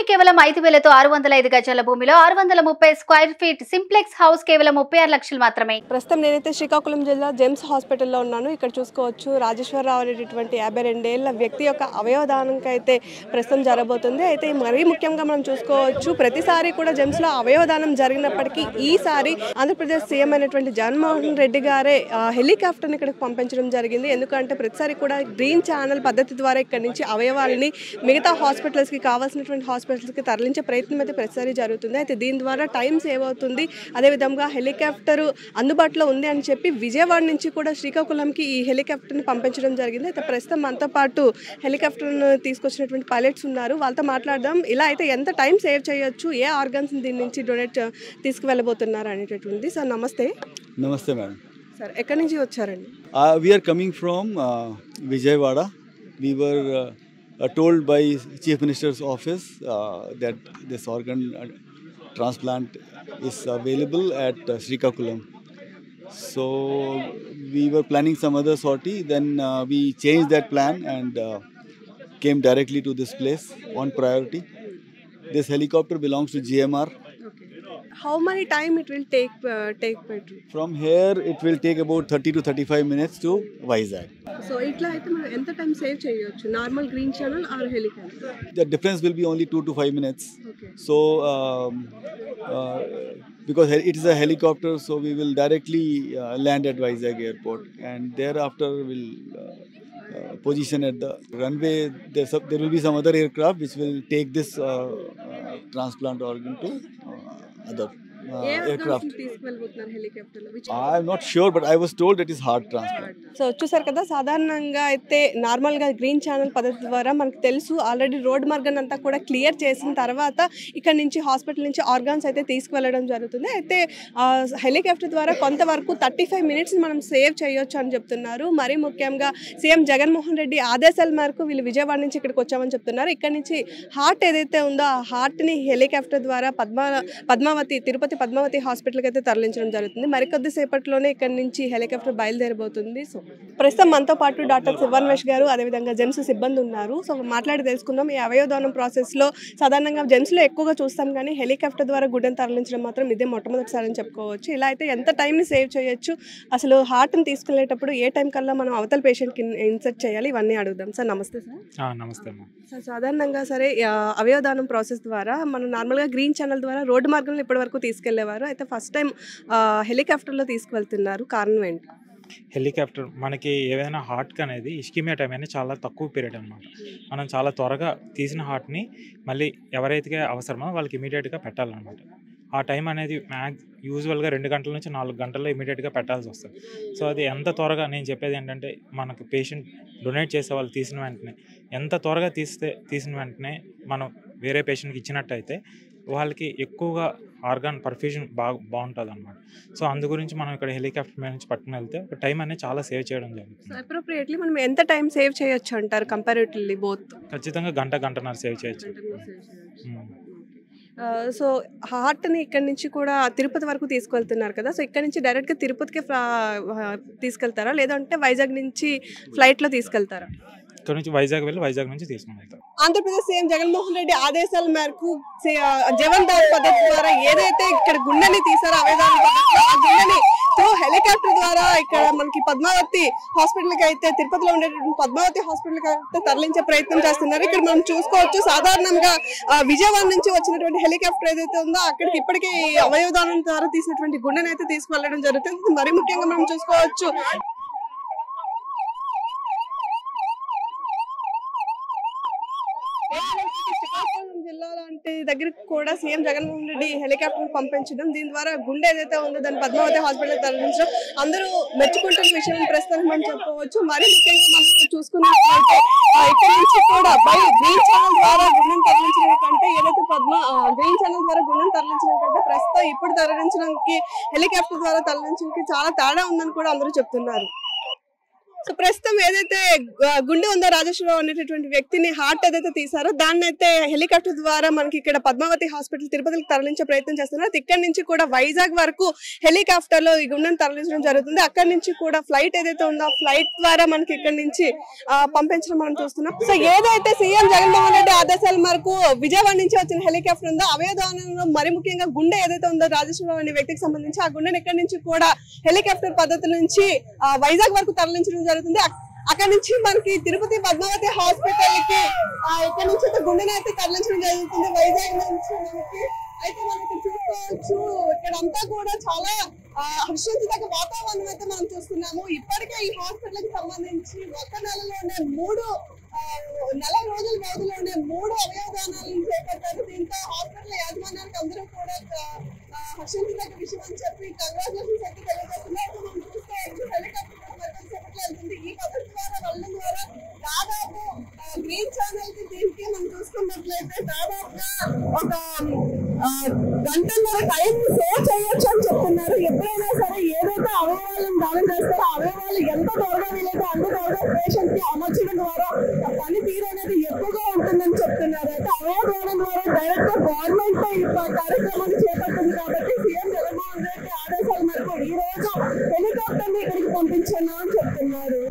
భూమి కేవలం 5,000తో 605 గజాల భూమిలో 630 స్క్వేర్ ఫీట్ సింప్లెక్స్ హౌస్ కేవలం 36 లక్షలు మాత్రమే. ప్రస్తుతం నేనైతే శ్రీకాకుళం జిల్లా జెమ్స్ హాస్పిటల్లో ఉన్నాను. ఇక్కడ చూసుకోవచ్చు రాజేశ్వరరావు అనేటటువంటి 52 ఏళ్ల వ్యక్తి యొక్క అవయవదానంకి అయితే ప్రస్తుతం జరగబోతుంది. అయితే మరీ ముఖ్యంగా మనం చూసుకోవచ్చు ప్రతిసారి కూడా జెమ్స్లో అవయవదానం జరిగినప్పటికీ ఈసారి ఆంధ్రప్రదేశ్ సీఎం అయినటువంటి జగన్మోహన్ రెడ్డి గారే హెలికాప్టర్ని ఇక్కడికి పంపించడం జరిగింది. ఎందుకంటే ప్రతిసారి కూడా గ్రీన్ ఛానల్ పద్ధతి ద్వారా ఇక్కడ నుంచి అవయవాల్ని మిగతా హాస్పిటల్స్కి కావాల్సినటువంటి హాస్పిటల్స్కి తరలించే ప్రయత్నం అయితే ప్రతిసారి జరుగుతుంది. అయితే దీని ద్వారా టైం సేవ్ అవుతుంది. అదేవిధంగా హెలికాప్టర్ అందుబాటులో ఉంది అని చెప్పి విజయవాడ నుంచి కూడా శ్రీకాకుళంకి ఈ హెలికాప్టర్ని పంపించడం జరిగింది. అయితే ప్రస్తుతం మనతో పాటు హెలికాప్టర్ను తీసుకొచ్చినటువంటి పైలట్స్ ఉన్నారు. వాళ్ళతో మాట్లాడదాం. ఇలా అయితే ఎంత టైం సేవ్ చేయొచ్చు, ఏ ఆర్గన్స్ దీని నుంచి డొనేట్ తీసుకువెళ్ళబోతున్నారు అనేటటువంటి. సార్ నమస్తే. నమస్తే మేడం. సార్ ఎక్కడి నుంచి వచ్చారండి? We are coming from Vijayawada. We were told by Chief Minister's office that this organ transplant is available at Srikakulam. So we were planning some other sortie. Then we changed that plan and came directly to this place on priority. This helicopter belongs to GMR. How many time it will take From here it will take about 30 to 35 minutes to Vizag. So ఇట్లా అయితే మనం ఎంత time save చేయొచ్చు normal green channel or helicopter? The difference will be only 2 to 5 minutes. Okay. So because it is a helicopter, so we will directly land at Vizag airport and thereafter we'll position at the runway. There will be some other aircraft which will take this transplant organ to other aircraft. I'm not sure, but I was told it is heart transplant. So చూసారు కదా, సాధారణంగా అయితే నార్మల్గా green channel పద్ధతి ద్వారా మనకు తెలుసు already road మార్గం అంతా కూడా క్లియర్ చేసిన తర్వాత ఇక్కడ నుంచి హాస్పిటల్ నుంచి ఆర్గాన్స్ అయితే తీసుకువెళ్ళడం జరుగుతుంది. అయితే హెలికాప్టర్ ద్వారా కొంతవరకు 35 మినిట్స్ మనం సేవ్ చేయొచ్చు అని చెప్తున్నారు. మరీ ముఖ్యంగా సీఎం జగన్మోహన్ రెడ్డి ఆదేశాల మేరకు వీళ్ళు విజయవాడ నుంచి ఇక్కడికి వచ్చామని చెప్తున్నారు. ఇక్కడ నుంచి హార్ట్ ఏదైతే ఉందో ఆ హార్ట్ని హెలికాప్టర్ ద్వారా తిరుపతి పద్మావతి హాస్పిటల్కి అయితే తరలించడం జరుగుతుంది. మరికొద్దిసేపట్లోనే ఇక్కడ నుంచి హెలికాప్టర్ బయలుదేరబోతుంది. సో ప్రస్తుతం మనతో పాటు డాక్టర్ శివన్వేష్ గారు అదేవిధంగా జెమ్స్ సిబ్బంది ఉన్నారు. సో మాట్లాడి తెలుసుకుందాం. ఈ అవయవదానం ప్రాసెస్లో సాధారణంగా జెమ్స్లో ఎక్కువగా చూస్తాం, కానీ హెలికాప్టర్ ద్వారా గుడ్డను తరలించడం మాత్రం ఇదే మొట్టమొదటిసారి అని చెప్పుకోవచ్చు. ఇలా అయితే ఎంత టైంని సేవ్ చేయొచ్చు, అసలు హార్ట్ని తీసుకెళ్లేటప్పుడు ఏ టైం కల్లా మనం అవతల పేషెంట్కి ఇన్సర్ట్ చేయాలి, ఇవన్నీ అడుగుదాం. సార్ నమస్తే. సార్ నమస్తే అమ్మా. సార్ సాధారణంగా సరే అవయవదానం ప్రాసెస్ ద్వారా మనం నార్మల్గా గ్రీన్ ఛానల్ ద్వారా రోడ్డు మార్గంలో ఇప్పటివరకు తీసుకెళ్లేవారు. అయితే ఫస్ట్ టైం హెలికాప్టర్లో తీసుకువెళ్తున్నారు, కారణం ఏంటి? హెలికాప్టర్ మనకి ఏదైనా హార్ట్కి అనేది ఇస్కిమియా టైం అనేది చాలా తక్కువ పీరియడ్ అనమాట. మనం చాలా త్వరగా తీసిన హార్ట్ని మళ్ళీ ఎవరైతే అవసరమో వాళ్ళకి ఇమీడియట్గా పెట్టాలన్నమాట. ఆ టైం అనేది యూజువల్గా 2 గంటల నుంచి 4 గంటల్లో ఇమీడియట్గా పెట్టాల్సి వస్తుంది. సో అది ఎంత త్వరగా, నేను చెప్పేది ఏంటంటే మనకు పేషెంట్ డొనేట్ చేసే వాళ్ళు తీసిన వెంటనే ఎంత త్వరగా తీసిన వెంటనే మనం వేరే పేషెంట్కి ఇచ్చినట్టయితే వాళ్ళకి ఎక్కువగా ఆర్గాన్ పర్ఫ్యూజన్ బాగుంటుంది అనమాట. సో అందు గురించి మనం ఇక్కడ హెలికాప్టర్ మీద నుంచి పట్టుకుని వెళ్తే ఒక టైం అనేది చాలా సేవ్ చేయడం జరుగుతుంది. అప్రోప్రియేట్లీ మనం ఎంత టైం సేవ్ చేయొచ్చు అంటారు కంపారిటివ్లీ బోత్? ఖచ్చితంగా గంటన్నర సేవ్ చేయొచ్చు. సో హార్ట్ని ఇక్కడ నుంచి కూడా తిరుపతి వరకు తీసుకెళ్తున్నారు కదా, సో ఇక్కడ నుంచి డైరెక్ట్గా తిరుపతికి తీసుకెళ్తారా లేదంటే వైజాగ్ నుంచి ఫ్లైట్లో తీసుకెళ్తారా? ఇక్కడ నుంచి వైజాగ్ వెళ్ళి వైజాగ్ నుంచి తీసుకుని వెళ్తారు. ఆంధ్రప్రదేశ్ సీఎం జగన్మోహన్ రెడ్డి ఆదేశాల మేరకు జీవన్ దాన్ పద్ధతి ద్వారా ఏదైతే ఇక్కడ గుండెని తీసారో అవయదాన పద్ధతిలో ఆ గుండెని హెలికాప్టర్ ద్వారా ఇక్కడ మనకి పద్మావతి హాస్పిటల్కి అయితే తిరుపతిలో ఉండేటువంటి పద్మావతి హాస్పిటల్కి అయితే తరలించే ప్రయత్నం చేస్తున్నారు. ఇక్కడ మనం చూసుకోవచ్చు సాధారణంగా విజయవాడ నుంచి వచ్చినటువంటి హెలికాప్టర్ ఏదైతే ఉందో అక్కడికి ఇప్పటికే అవయవదానం ద్వారా తీసినటువంటి గుండెని అయితే తీసుకువెళ్ళడం జరుగుతుంది. మరీ ముఖ్యంగా మనం చూసుకోవచ్చు శ్రీకాకుళం జిల్లా లాంటి దగ్గరికి కూడా సీఎం జగన్మోహన్ రెడ్డి హెలికాప్టర్ పంపించడం, దీని ద్వారా గుండె ఏదైతే ఉందో దాన్ని పద్మావతి హాస్పిటల్ తరలించడం అందరూ మెచ్చుకుంటున్న విషయం ప్రస్తుతం మనం చెప్పుకోవచ్చు. మరీ ముఖ్యంగా మనం చూసుకున్నట్లయితే ఇక్కడ నుంచి కూడా గ్రీన్ ఛానల్ ద్వారా గుండెను తరలించడం కంటే ఏదైతే గ్రీన్ ఛానల్ ద్వారా గుండెను తరలించడం కంటే ప్రస్తుతం ఇప్పుడు తరలించడానికి హెలికాప్టర్ ద్వారా తరలించడానికి చాలా తేడా ఉందని కూడా అందరూ చెప్తున్నారు. సో ప్రస్తుతం ఏదైతే గుండె ఉందో రాజేశ్వరరావు అనేటటువంటి వ్యక్తిని హార్ట్ ఏదైతే తీసారో దాన్ని అయితే హెలికాప్టర్ ద్వారా మనకి ఇక్కడ పద్మావతి హాస్పిటల్ తిరుపతికి తరలించే ప్రయత్నం చేస్తున్నారు. ఇక్కడ నుంచి కూడా వైజాగ్ వరకు హెలికాప్టర్ లో ఈ గుండెను తరలించడం జరుగుతుంది. అక్కడ నుంచి కూడా ఫ్లైట్ ఏదైతే ఉందో ఆ ఫ్లైట్ ద్వారా మనకి ఇక్కడ నుంచి పంపించడం మనం చూస్తున్నాం. సో ఏదైతే సీఎం జగన్మోహన్ రెడ్డి ఆదేశాల మేరకు విజయవాడ నుంచి వచ్చిన హెలికాప్టర్ ఉందో అవయవదానంలో మరి ముఖ్యంగా గుండె ఏదైతే ఉందో రాజేశ్వరరావు అనే వ్యక్తికి సంబంధించి ఆ గుండెని ఇక్కడ నుంచి కూడా హెలికాప్టర్ పద్ధతి నుంచి వైజాగ్ వరకు తరలించడం జరుగుతుంది. అక్కడ నుంచి మనకి తిరుపతి పద్మావతి హాస్పిటల్ కి ఇక్కడ నుంచి గుండెని అయితే తరలించడం జరుగుతుంది వైజాగ్ నుంచి మనకి. అయితే మనకి చూసుకోవచ్చు ఇక్కడ అంతా కూడా చాలా హర్షించదగ్గ వాతావరణం అయితే మనం చూస్తున్నాము. ఇప్పటికే ఈ హాస్పిటల్ కి సంబంధించి ఒక నెలలోనే 40 రోజుల వ్యవధిలోనే 3 అవయవదానాలను చేపట్టారు. దీంతో హాస్పిటల్ యాజమాన్యానికి అందరూ కూడా హర్షించదగ్గ విషయం అని చెప్పి కంగ్రాచులేషన్స్ అయితే తెలియజేస్తున్నారు. మనం చూసుకోవచ్చు హెలికాప్టర్ వెళ్తుంది. ఈ పద్ధతి ద్వారా వెళ్ళడం ద్వారా దాదాపు గ్రీన్ ఛానల్ కి దీనికి మనం చూసుకున్నట్లయితే దాదాపుగా ఒక గంటన్నర టైం సేవ్ చేయొచ్చు అని చెప్తున్నారు. ఎప్పుడైనా సరే ఏదైతే అవయవాలను దానం చేస్తారో అవయవాలు ఎంత త్వరగా వీలైతే అంత త్వరగా పేషెంట్ కి అమర్చడం ద్వారా పనితీరు అనేది ఎక్కువగా ఉంటుందని చెప్తున్నారు. అయితే అవయవ దానం ద్వారా డైరెక్ట్ గా గవర్నమెంట్ ఈ కార్యక్రమాన్ని చేపట్టింది కాబట్టి సీఎం జగన్మోహన్ రెడ్డి ఆదేశాల మేరకు ఈ రోజు హెలికాప్టర్ ని ఇక్కడికి పంపించాను అని చెప్తున్నారు.